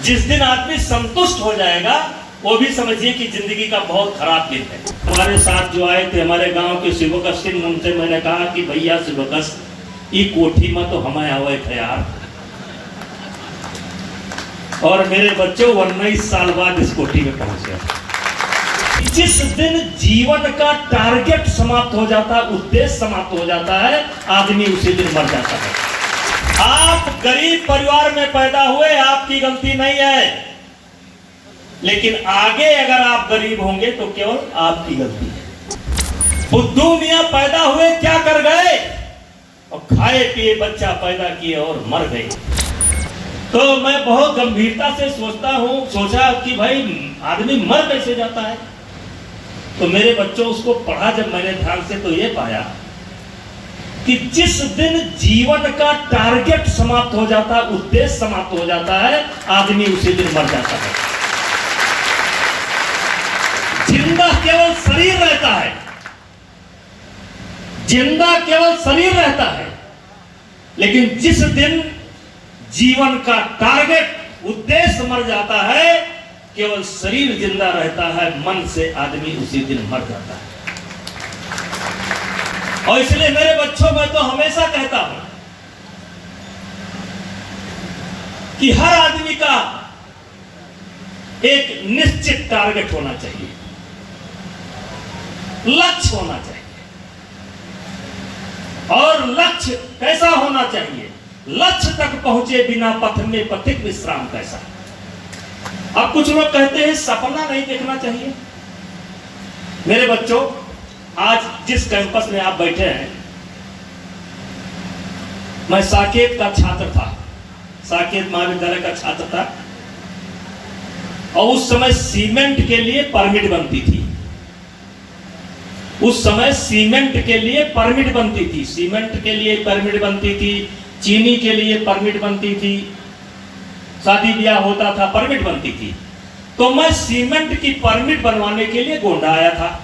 जिस दिन आदमी संतुष्ट हो जाएगा वो भी समझिए कि जिंदगी का बहुत खराब दिन है। हमारे साथ जो आए थे हमारे गांव के शिवकश सिंह, उनसे मैंने कहा कि भैया शिवकश ई कोठी में तो हमें आवे थे यार, और मेरे बच्चों 19 साल बाद इस कोठी में पहुंच गए। जिस दिन जीवन का टारगेट समाप्त हो जाता है, उद्देश्य समाप्त हो जाता है, आदमी उसी दिन मर जाता है। आप गरीब परिवार में पैदा हुए, आपकी गलती नहीं है, लेकिन आगे अगर आप गरीब होंगे तो केवल आपकी गलती है। बुद्धू मियां पैदा हुए क्या कर गए, और खाए पिए बच्चा पैदा किए और मर गए। तो मैं बहुत गंभीरता से सोचा कि भाई आदमी मर कैसे जाता है। तो मेरे बच्चों उसको पढ़ा जब मैंने ध्यान से, तो ये पाया कि जिस दिन जीवन का टारगेट समाप्त हो जाता है, उद्देश्य समाप्त हो जाता है, आदमी उसी दिन मर जाता है। जिंदा केवल शरीर रहता है, जिंदा केवल शरीर रहता है, लेकिन जिस दिन जीवन का टारगेट उद्देश्य मर जाता है, केवल शरीर जिंदा रहता है, मन से आदमी उसी दिन मर जाता है। और इसलिए मेरे बच्चों, मैं तो हमेशा कहता हूं कि हर आदमी का एक निश्चित टारगेट होना चाहिए, लक्ष्य होना चाहिए। और लक्ष्य कैसा होना चाहिए? लक्ष्य तक पहुंचे बिना पथ में पथिक विश्राम कैसा। अब कुछ लोग कहते हैं सपना नहीं देखना चाहिए। मेरे बच्चों, आज जिस कैंपस में आप बैठे हैं, मैं साकेत का छात्र था, साकेत महाविद्यालय का छात्र था, और उस समय सीमेंट के लिए परमिट बनती थी। उस समय सीमेंट के लिए परमिट बनती थी, सीमेंट के लिए परमिट बनती थी, चीनी के लिए परमिट बनती थी, शादी ब्याह होता था, परमिट बनती थी। तो मैं सीमेंट की परमिट बनवाने के लिए गोंडा आया था।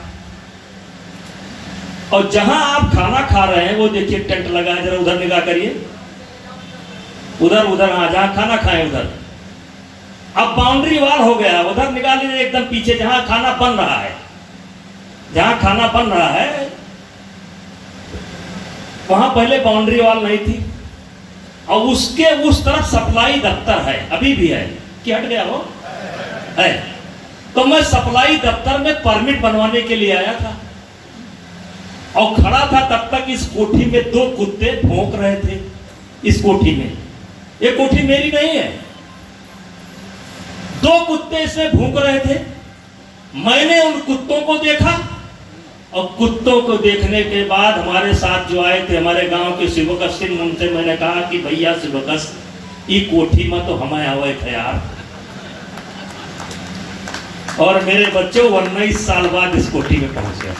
और जहां आप खाना खा रहे हैं वो देखिए टेंट लगा है, जरा उधर निगाह करिए, उधर उधर, हाँ, जहां खाना खाएं उधर। अब बाउंड्री वॉल हो गया, उधर निकाल लीजिए एकदम पीछे, जहां खाना बन रहा है, जहां खाना बन रहा है वहां पहले बाउंड्री वॉल नहीं थी, और उसके उस तरफ सप्लाई दफ्तर है, अभी भी है कि हट गया वो है। तो मैं सप्लाई दफ्तर में परमिट बनवाने के लिए आया था, और खड़ा था तब तक इस कोठी में 2 कुत्ते भौंक रहे थे। इस कोठी में, ये कोठी मेरी नहीं है, 2 कुत्ते इसमें भौंक रहे थे। मैंने उन कुत्तों को देखा, और कुत्तों को देखने के बाद हमारे साथ जो आए थे हमारे गांव के शिवकश सिंह, उनसे मैंने कहा कि भैया शिवकश ई कोठी में तो हमें आवे थे यार, और मेरे बच्चों 19 साल बाद इस कोठी में पहुंच गए।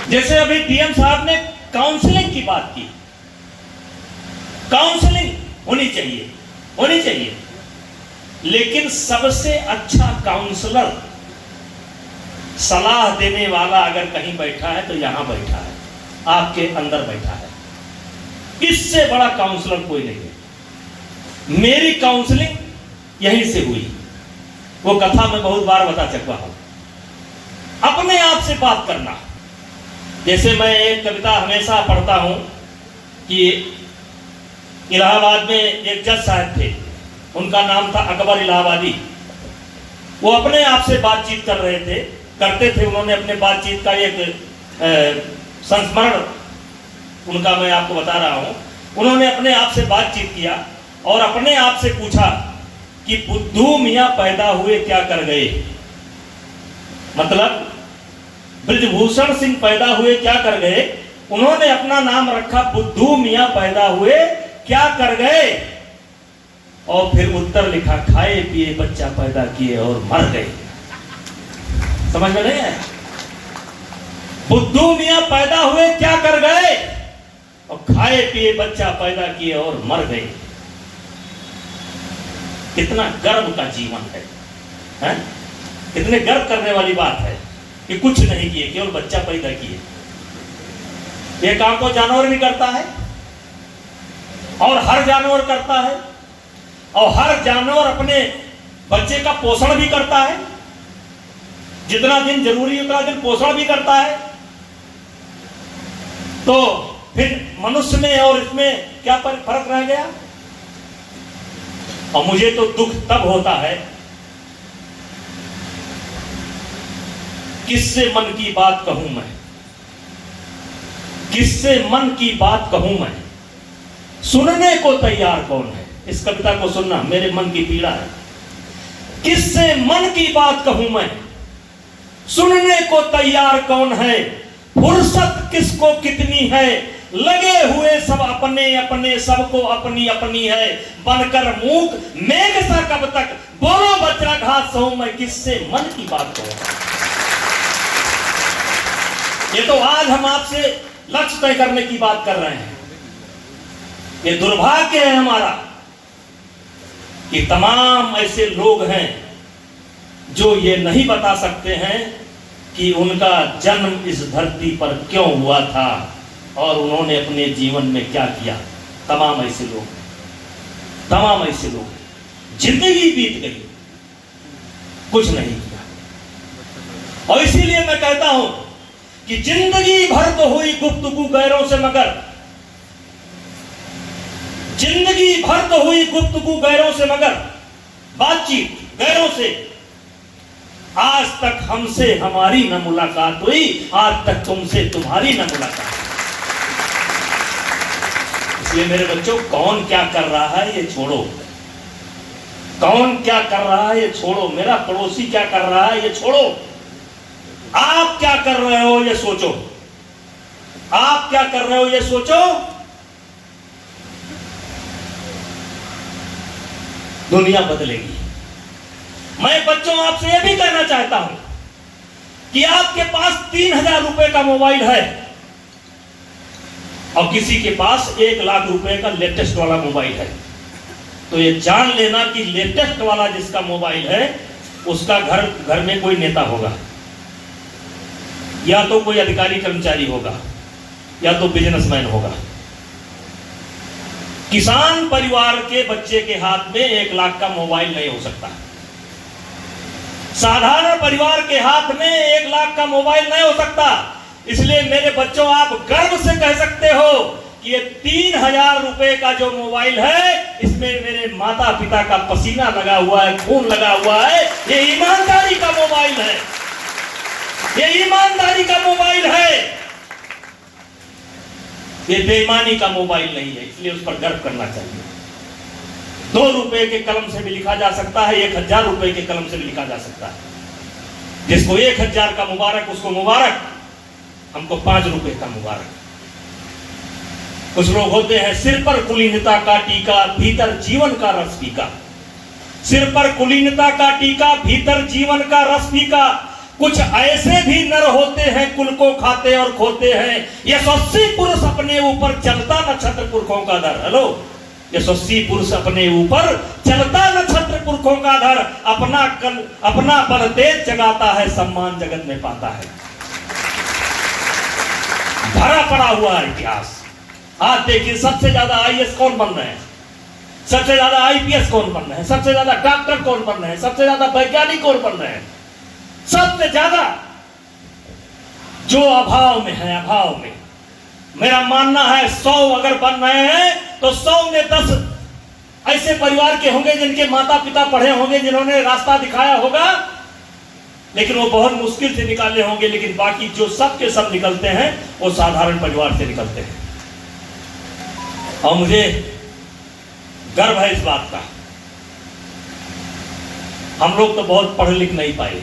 जैसे अभी डीएम साहब ने काउंसलिंग की बात की, काउंसलिंग होनी चाहिए, होनी चाहिए, लेकिन सबसे अच्छा काउंसलर, सलाह देने वाला अगर कहीं बैठा है तो यहां बैठा है, आपके अंदर बैठा है। इससे बड़ा काउंसलर कोई नहीं है। मेरी काउंसलिंग यहीं से हुई, वो कथा मैं बहुत बार बता चुका हूं। अपने आप से बात करना। जैसे मैं एक कविता हमेशा पढ़ता हूं कि इलाहाबाद में एक जज साहब थे, उनका नाम था अकबर इलाहाबादी। वो अपने आप से बातचीत करते थे। उन्होंने अपने बातचीत का एक संस्मरण उनका मैं आपको बता रहा हूं। उन्होंने अपने आप से बातचीत किया और अपने आप से पूछा कि बुद्धू मियां पैदा हुए क्या कर गए। मतलब ब्रजभूषण सिंह पैदा हुए क्या कर गए। उन्होंने अपना नाम रखा बुद्धू मियां पैदा हुए क्या कर गए, और फिर उत्तर लिखा खाए पिए बच्चा पैदा किए और मर गए। समझ में नहीं है? बुद्धू मियां पैदा हुए क्या कर गए, और खाए पिए बच्चा पैदा किए और मर गए। कितना गर्व का जीवन है? कितने गर्व करने वाली बात है कि कुछ नहीं किए, केवल बच्चा पैदा किए। ये काम तो जानवर भी करता है। और हर जानवर करता है, और हर जानवर अपने बच्चे का पोषण भी करता है। जितना दिन जरूरी उतना दिन पोषण भी करता है। तो फिर मनुष्य में और इसमें क्या फर्क रह गया? और मुझे तो दुख तब होता है, किससे मन की बात कहूं मैं, किससे मन की बात कहूं मैं, सुनने को तैयार कौन है? इस कविता को सुनना, मेरे मन की पीड़ा है। किससे मन की बात कहूं मैं, सुनने को तैयार कौन है, फुर्सत किसको कितनी है, लगे हुए सब अपने अपने, सबको अपनी अपनी है, बनकर मूक मेघ सा कब तक, बोलो बच्चा घास सहूं मैं, किससे मन की बात कहूं। ये तो आज हम आपसे लक्ष्य तय करने की बात कर रहे हैं। ये दुर्भाग्य है हमारा कि तमाम ऐसे लोग हैं जो ये नहीं बता सकते हैं कि उनका जन्म इस धरती पर क्यों हुआ था और उन्होंने अपने जीवन में क्या किया। तमाम ऐसे लोग, तमाम ऐसे लोग, जिंदगी बीत गई, कुछ नहीं किया। और इसीलिए मैं कहता हूं कि जिंदगी भर तो हुई गुफ्तगू गैरों से, मगर जिंदगी भर तो हुई गुफ्तगू गैरों से, मगर बातचीत गैरों से, आज तक हमसे हमारी न मुलाकात हुई, आज तक तुमसे तुम्हारी न मुलाकात। इसलिए मेरे बच्चों, कौन क्या कर रहा है ये छोड़ो, कौन क्या कर रहा है ये छोड़ो, मेरा पड़ोसी क्या कर रहा है ये छोड़ो, आप क्या कर रहे हो ये सोचो, आप क्या कर रहे हो ये सोचो। दुनिया बदलेगी। मैं बच्चों आपसे यह भी कहना चाहता हूं कि आपके पास 3000 रुपए का मोबाइल है और किसी के पास 1 लाख रुपए का लेटेस्ट वाला मोबाइल है, तो ये जान लेना कि लेटेस्ट वाला जिसका मोबाइल है उसका घर में कोई नेता होगा, या तो कोई अधिकारी कर्मचारी होगा, या तो बिजनेसमैन होगा। किसान परिवार के बच्चे के हाथ में 1 लाख का मोबाइल नहीं हो सकता। साधारण परिवार के हाथ में 1 लाख का मोबाइल नहीं हो सकता। इसलिए मेरे बच्चों, आप गर्व से कह सकते हो कि ये 3000 रुपए का जो मोबाइल है, इसमें मेरे माता पिता का पसीना लगा हुआ है, खून लगा हुआ है। ये ईमानदारी का मोबाइल है, ये ईमानदारी का मोबाइल है, ये बेईमानी का मोबाइल नहीं है। इसलिए उस पर गर्व करना चाहिए। 2 रुपए के कलम से भी लिखा जा सकता है, 1000 रुपए के कलम से भी लिखा जा सकता है। जिसको 1000 का मुबारक उसको मुबारक, हमको 5 रुपए का मुबारक। कुछ लोग होते हैं सिर पर कुलीनता का टीका, भीतर जीवन का रस फीका। सिर पर कुलीनता का टीका, भीतर जीवन का रस फीका। कुछ ऐसे भी नर होते हैं कुल को खाते और खोते हैं। यशस्वी पुरुष अपने ऊपर चलता नक्षत्र पुरखों का दर। हेलो, यशस्वी पुरुष अपने ऊपर चलता नक्षत्र पुरखों का दर। अपना बल तेज जगाता है, सम्मान जगत में पाता है। भरा पड़ा हुआ है इतिहास। आज देखिए, सबसे ज्यादा आईएएस कौन बन रहे हैं, सबसे ज्यादा आईपीएस कौन बन रहे हैं, सबसे ज्यादा डॉक्टर कौन बन रहे हैं, सबसे ज्यादा वैज्ञानिक कौन बन रहे हैं। सबसे ज्यादा जो अभाव में है, अभाव में, मेरा मानना है 100 अगर बन रहे हैं तो 100 में 10 ऐसे परिवार के होंगे जिनके माता पिता पढ़े होंगे, जिन्होंने रास्ता दिखाया होगा, लेकिन वो बहुत मुश्किल से निकाले होंगे। लेकिन बाकी जो सब के सब निकलते हैं वो साधारण परिवार से निकलते हैं। और मुझे गर्व है इस बात का। हम लोग तो बहुत पढ़ लिख नहीं पाए,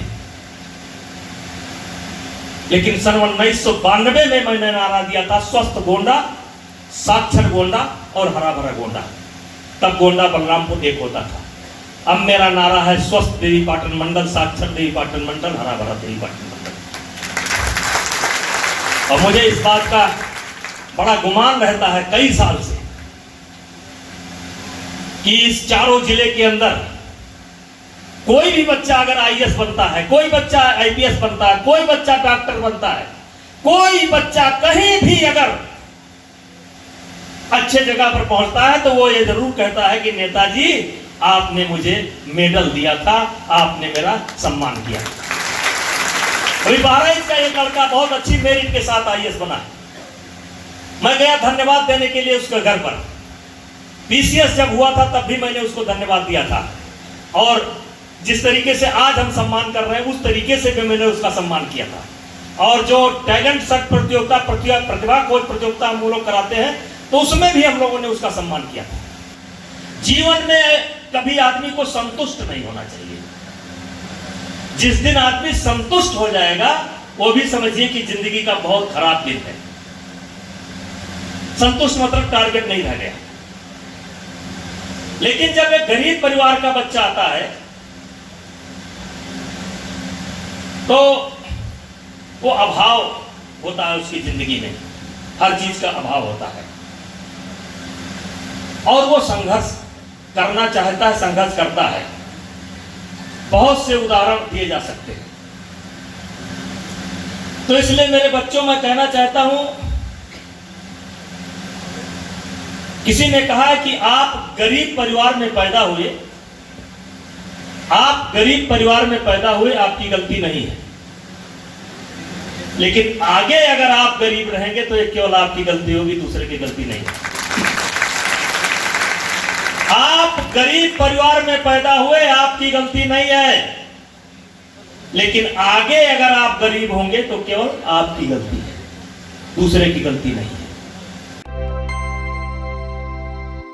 लेकिन सन 1992 में मैंने नारा दिया था, स्वस्थ गोंडा, साक्षर गोंडा और हरा भरा गोंडा। तब गोंडा बलरामपुर एक होता था। अब मेरा नारा है, स्वस्थ देवी पाटन मंडल, साक्षर देवी पाटन मंडल, हरा भरा देवी पाटन मंडल। और मुझे इस बात का बड़ा गुमान रहता है कई साल से कि इस चारों जिले के अंदर कोई भी बच्चा अगर आईएएस बनता है, कोई बच्चा आईपीएस बनता है, कोई बच्चा डॉक्टर बनता है, कोई बच्चा कहीं भी अगर अच्छे जगह पर पहुंचता है तो वो ये जरूर कहता है कि नेताजी आपने मुझे मेडल दिया था, आपने मेरा सम्मान किया। अभी 12 इंच का एक लड़का बहुत अच्छी मेरिट के साथ आईएएस बना है। मैं गया धन्यवाद देने के लिए उसके घर पर। पीसीएस जब हुआ था तब भी मैंने उसको धन्यवाद दिया था, और जिस तरीके से आज हम सम्मान कर रहे हैं उस तरीके से भी मैंने उसका सम्मान किया था। और जो टैलेंट सर्च प्रतियोगिता, प्रतिभा खोज प्रतियोगिता हम लोग कराते हैं तो उसमें भी हम लोगों ने उसका सम्मान किया था। जीवन में कभी आदमी को संतुष्ट नहीं होना चाहिए। जिस दिन आदमी संतुष्ट हो जाएगा वो भी समझिए कि जिंदगी का बहुत खराब दिन है। संतुष्ट मतलब टारगेट नहीं रह गया। लेकिन जब एक गरीब परिवार का बच्चा आता है तो वो अभाव होता है उसकी जिंदगी में, हर चीज का अभाव होता है, और वो संघर्ष करना चाहता है, संघर्ष करता है। बहुत से उदाहरण दिए जा सकते हैं। तो इसलिए मेरे बच्चों मैं कहना चाहता हूं, किसी ने कहा है कि आप गरीब परिवार में पैदा हुए, आप गरीब परिवार में पैदा हुए, आपकी गलती नहीं है। लेकिन आगे अगर आप गरीब रहेंगे तो ये केवल आपकी गलती होगी, दूसरे की गलती नहीं है। आप गरीब परिवार में पैदा हुए, आपकी गलती नहीं है, लेकिन आगे अगर आप गरीब होंगे तो केवल आपकी गलती है, दूसरे की गलती नहीं है।